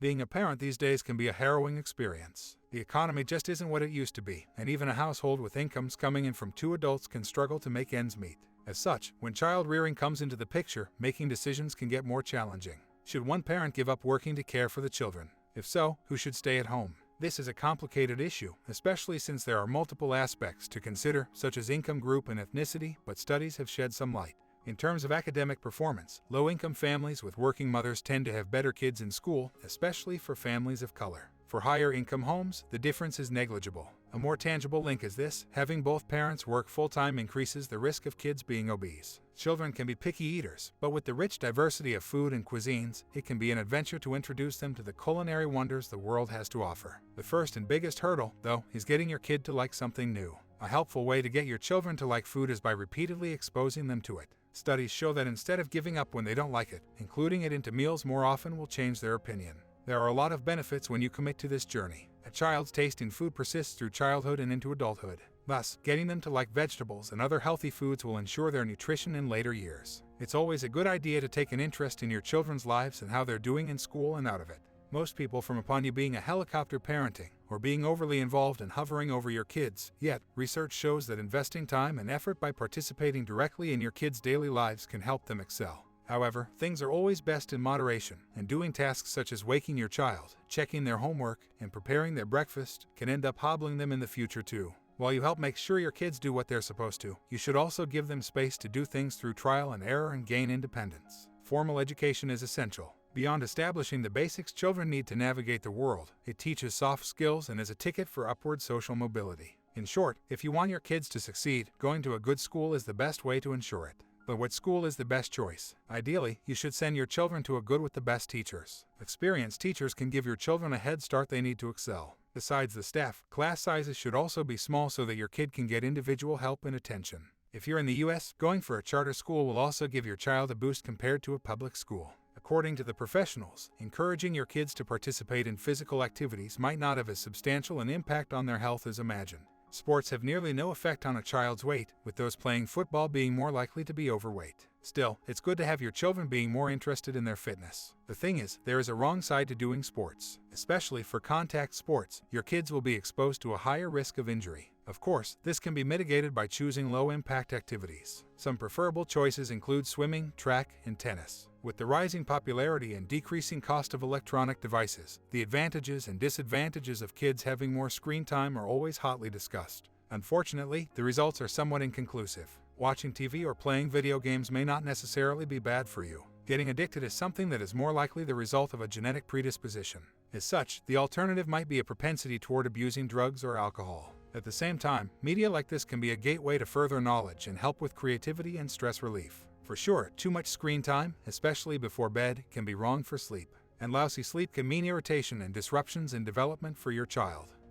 Being a parent these days can be a harrowing experience. The economy just isn't what it used to be, and even a household with incomes coming in from two adults can struggle to make ends meet. As such, when child rearing comes into the picture, making decisions can get more challenging. Should one parent give up working to care for the children? If so, who should stay at home? This is a complicated issue, especially since there are multiple aspects to consider, such as income group and ethnicity, but studies have shed some light. In terms of academic performance, low-income families with working mothers tend to have better kids in school, especially for families of color. For higher-income homes, the difference is negligible. A more tangible link is this: having both parents work full-time increases the risk of kids being obese. Children can be picky eaters, but with the rich diversity of food and cuisines, it can be an adventure to introduce them to the culinary wonders the world has to offer. The first and biggest hurdle, though, is getting your kid to like something new. A helpful way to get your children to like food is by repeatedly exposing them to it. Studies show that instead of giving up when they don't like it, including it into meals more often will change their opinion. There are a lot of benefits when you commit to this journey. A child's taste in food persists through childhood and into adulthood. Thus, getting them to like vegetables and other healthy foods will ensure their nutrition in later years. It's always a good idea to take an interest in your children's lives and how they're doing in school and out of it. Most people frown upon you being a helicopter parenting or being overly involved and hovering over your kids, yet research shows that investing time and effort by participating directly in your kids' daily lives can help them excel. However, things are always best in moderation, and doing tasks such as waking your child, checking their homework, and preparing their breakfast can end up hobbling them in the future too. While you help make sure your kids do what they're supposed to, you should also give them space to do things through trial and error and gain independence. Formal education is essential. Beyond establishing the basics children need to navigate the world, it teaches soft skills and is a ticket for upward social mobility. In short, if you want your kids to succeed, going to a good school is the best way to ensure it. But what school is the best choice? Ideally, you should send your children to a good with the best teachers. Experienced teachers can give your children a head start they need to excel. Besides the staff, class sizes should also be small so that your kid can get individual help and attention. If you're in the US, going for a charter school will also give your child a boost compared to a public school. According to the professionals, encouraging your kids to participate in physical activities might not have as substantial an impact on their health as imagined. Sports have nearly no effect on a child's weight, with those playing football being more likely to be overweight. Still, it's good to have your children being more interested in their fitness. The thing is, there is a wrong side to doing sports. Especially for contact sports, your kids will be exposed to a higher risk of injury. Of course, this can be mitigated by choosing low-impact activities. Some preferable choices include swimming, track, and tennis. With the rising popularity and decreasing cost of electronic devices, the advantages and disadvantages of kids having more screen time are always hotly discussed. Unfortunately, the results are somewhat inconclusive. Watching TV or playing video games may not necessarily be bad for you. Getting addicted is something that is more likely the result of a genetic predisposition. As such, the alternative might be a propensity toward abusing drugs or alcohol. At the same time, media like this can be a gateway to further knowledge and help with creativity and stress relief. For sure, too much screen time, especially before bed, can be wrong for sleep. And lousy sleep can mean irritation and disruptions in development for your child.